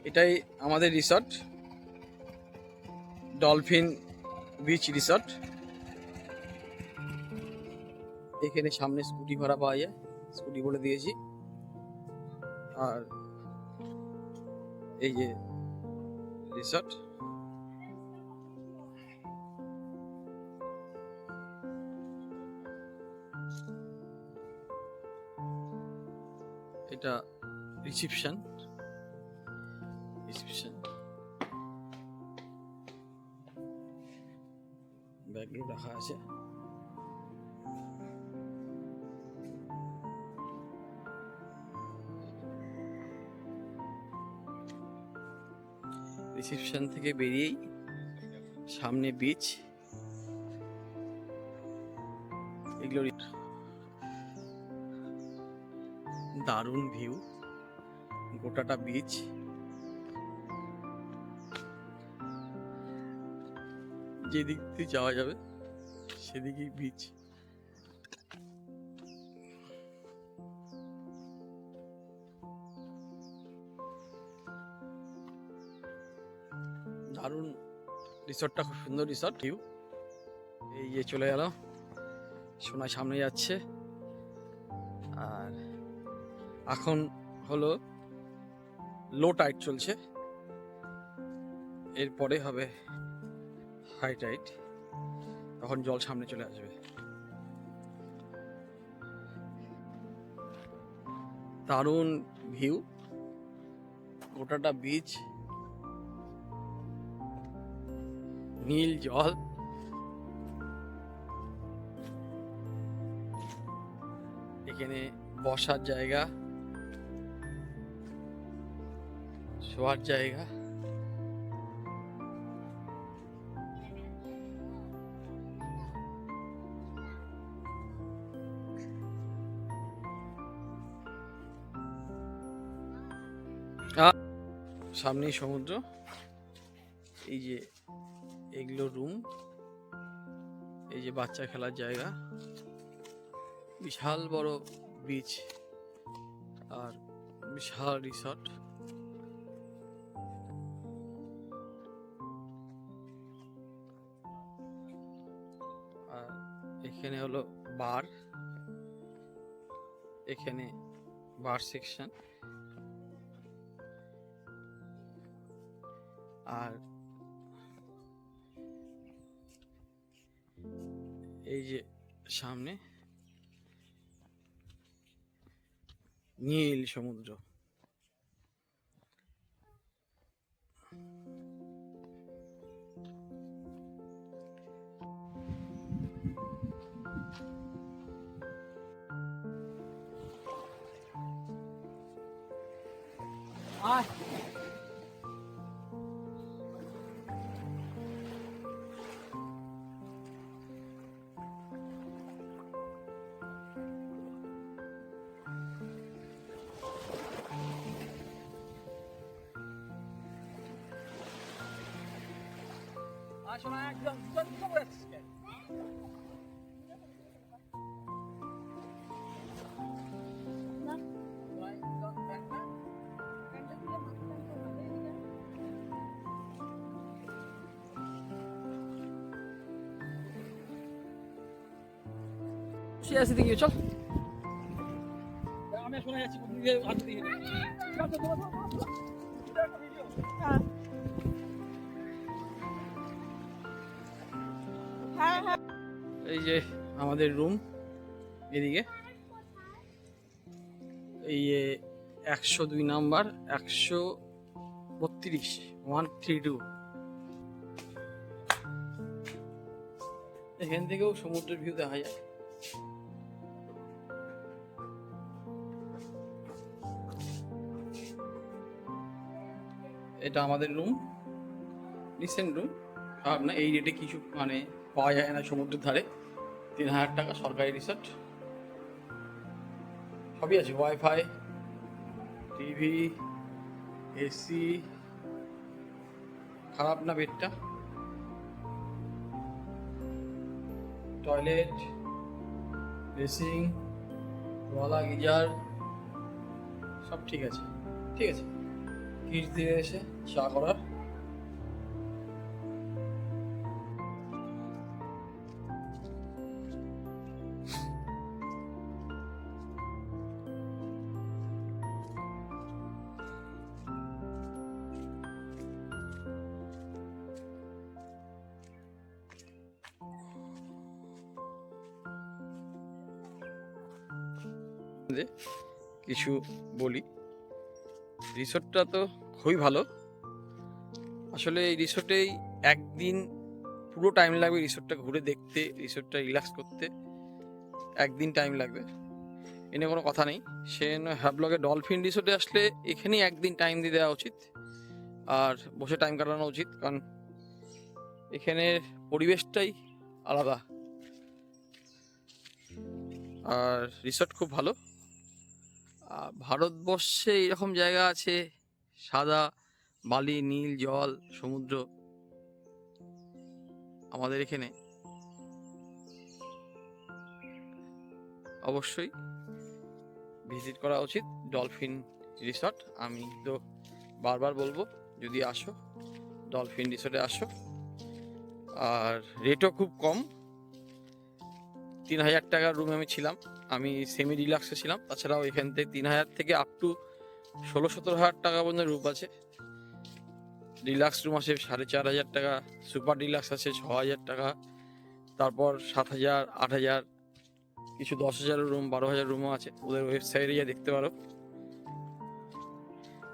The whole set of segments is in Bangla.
এটাই আমাদের রিসর্ট, ডলফিন বিচ রিসর্ট। এখানে সামনে স্কুটি ভাড়া পাওয়া যায়, স্কুটি বলে দিয়েছি। আর এই যে রিসর্ট, এটা রিসেপশন। ব্যাগগুলো রাখা আছে। রিসেপশন থেকে বেরিয়েই সামনে বিচ। এগুলো দারুণ ভিউ, গোটাটা বিচ। যেদিক দিয়ে যাওয়া যাবে সেদিকেই বিচ। দারুণ রিসর্টটা, খুব সুন্দর রিসর্ট। ভিউ এই যে চলে গেল, সোনার সামনে যাচ্ছে। আর এখন হলো লো টাইড চলছে, এরপরে হবে হাই টাইড, তখন জল সামনে চলে আসবে। দারুণ ভিউ, গোটাটা বিচ, নীল জল। এখানে বসার জায়গা, শোয়ার জায়গা। সামনেই সমুদ্র। এই যে এগুলো রুম, এই যে বাচ্চা খেলার জায়গা, বিশাল বড় বিচ আর বিশাল রিসর্ট। আর এখানে হলো বার, এখানে বার সেকশন। আর এই যে সামনে নীল সমুদ্র। দিকে চল, আমি শোনা যাচ্ছি। এই যে আমাদের রুম, এদিকে এই 102 নাম্বার, 132, 132। এখান থেকেও সমুদ্রের ভিউ দেখা যায়। এটা আমাদের রুম, রিসেন্ট রুম। খারাপ না, এই রেটে কিছু মানে পাওয়া যায় না সমুদ্রের ধারে। 3000 টাকা, সরকারি রিসর্ট, সবই আছে, ওয়াইফাই, টিভি, এসি। খারাপ না বেডটা, টয়লেট, বেসিং, ওয়ালা গিজার, সব ঠিক আছে। ঠিক আছে। কিট দিয়ে এসে চা করার। কিছু বলি, রিসোর্টটা তো খুবই ভালো। আসলে এই রিসোর্টেই একদিন পুরো টাইম লাগবে রিসোর্টটা ঘুরে দেখতে, রিসোর্টটা রিল্যাক্স করতে একদিন টাইম লাগবে, এ নিয়ে কোনো কথা নেই। সে হ্যাভলগে ডলফিন রিসোর্টে আসলে এখানেই একদিন টাইম দিয়ে দেওয়া উচিত আর বসে টাইম কাটানো উচিত, কারণ এখানের পরিবেশটাই আলাদা আর রিসোর্ট খুব ভালো। ভারতবর্ষে এরকম জায়গা আছে, সাদা বালি, নীল জল, সমুদ্র, আমাদের এখানে অবশ্যই ভিজিট করা উচিত ডলফিন রিসর্ট। আমি তো বারবার বলবো, যদি আসো ডলফিন রিসর্টে আসো। আর রেটও খুব কম, 3000 টাকার রুমে আমি ছিলাম, আমি সেমি রিল্যাক্সে ছিলাম। তাছাড়াও এখান থেকে 3000 থেকে আপ টু 16-17 হাজার টাকা পর্যন্ত রুম আছে। ডিলাক্স রুম আছে 4500 টাকা, সুপার ডিলাক্স আছে 6000 টাকা, তারপর 7000, 8000, কিছু 10,000 রুম, 12,000 রুমও আছে। ওদের ওয়েবসাইটে গিয়ে দেখতে পারো,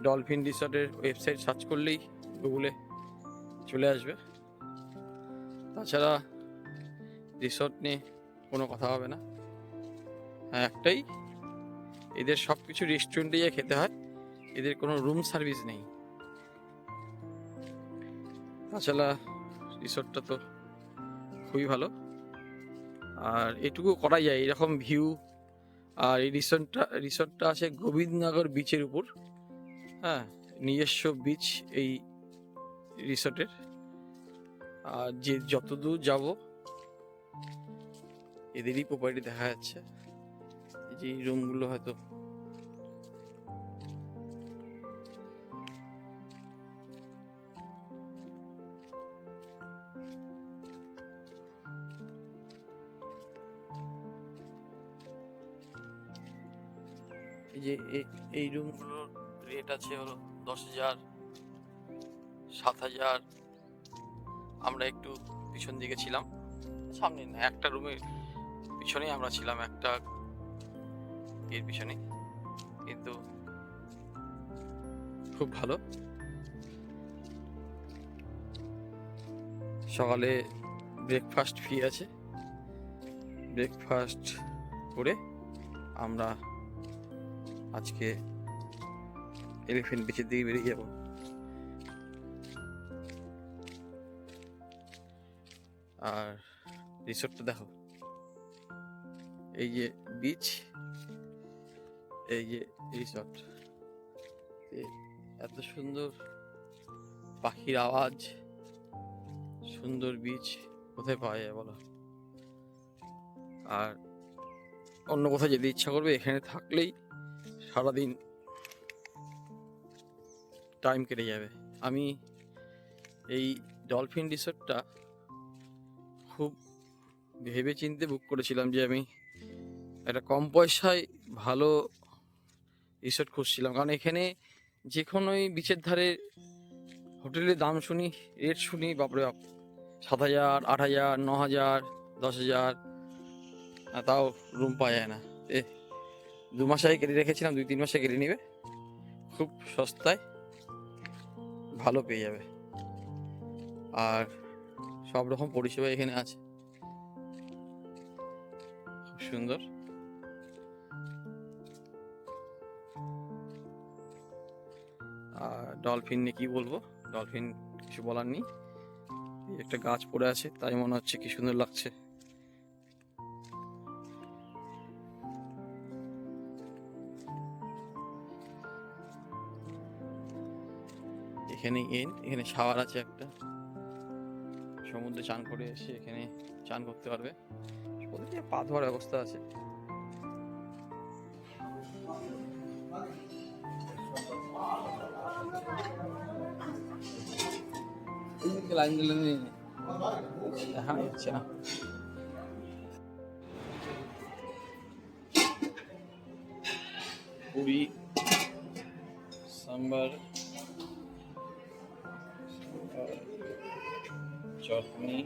ডলফিন রিসর্টের ওয়েবসাইট সার্চ করলেই গুগলে চলে আসবে। তাছাড়া রিসর্ট নিয়ে কোনো কথা হবে না। হ্যাঁ, একটাই, এদের সব কিছু রেস্টুরেন্টে গিয়ে খেতে হয়, এদের কোনো রুম সার্ভিস নেই। তাছাড়া রিসর্টটা তো খুবই ভালো, আর এটুকু করা যায়, এরকম ভিউ। আর এই রিসর্টটা আছে গোবিন্দনগর বিচের উপর। হ্যাঁ, নিজস্ব বিচ এই রিসর্টের। আর যে যতদূর যাব এদেরই প্রপার্টি দেখা যাচ্ছে, যে এই রুমগুলো হয়তো এই যে এই রুমগুলোর রেট আছে হলো 10,000, 7,000। আমরা একটু পিছন দিকে ছিলাম, সামনে না, একটা রুমের পিছনেই আমরা ছিলাম, একটা এর পিছনে, কিন্তু খুব ভালো। সকালে ব্রেকফাস্ট ফ্রি আছে, ব্রেকফাস্ট করে আমরা আজকে এলিফ্যান্ট বিচের দিকে বেরিয়ে যাব। আর রিসোর্টটা দেখো, এই যে বিচ, এই যে রিসর্ট, এত সুন্দর পাখির আওয়াজ, সুন্দর বিচ কোথায় পাওয়া যায় বলো? আর অন্য কোথাও যেতে ইচ্ছা করবে, এখানে থাকলেই সারাদিন টাইম কেটে যাবে। আমি এই ডলফিন রিসর্টটা খুব ভেবে চিন্তে বুক করেছিলাম, যে আমি একটা কম পয়সায় ভালো রিসর্ট খুঁজছিলাম, কারণ এখানে যে কোনোই বিচের ধারে হোটেলের দাম শুনি, রেট শুনি, বাপরে বাপ, 7,000, 8,000, 9,000, 10,000, তাও রুম পাওয়া যায় না। 2 মাস আগে কেটে রেখেছিলাম, 2-3 মাসে কেটে নিবে, খুব সস্তায় ভালো পেয়ে যাবে। আর সব রকম পরিষেবা এখানে আছে, খুব সুন্দর। আর ডলফিন নিয়ে কি বলবো, ডলফিন কিছু বলার নেই। একটা গাছ পড়ে আছে, তাই মনে হচ্ছে কি সুন্দর লাগছে। এখানে এখানে শাওয়ার আছে একটা, সমুদ্রে চান করে এসে এখানে চান করতে পারবে, ওদিকে পা ধোয়ার ব্যবস্থা আছে। লাইন গেলে দেখা যাচ্ছে না। পুরি, সাম্বার, চটনি,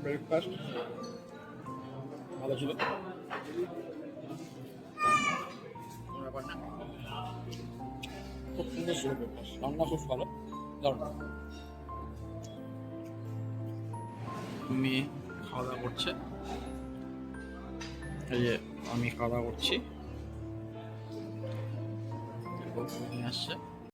ব্রেকফাস্ট ভালো ছিল, ব্যাপার না, খুব সুন্দর ছিল ব্রেকফাস্ট, রান্না খুব ভালো, দারুণ। মেয়ে খাওয়া দাওয়া করছে, এই যে আমি খাওয়া দাওয়া করছি, নিয়ে আসছে।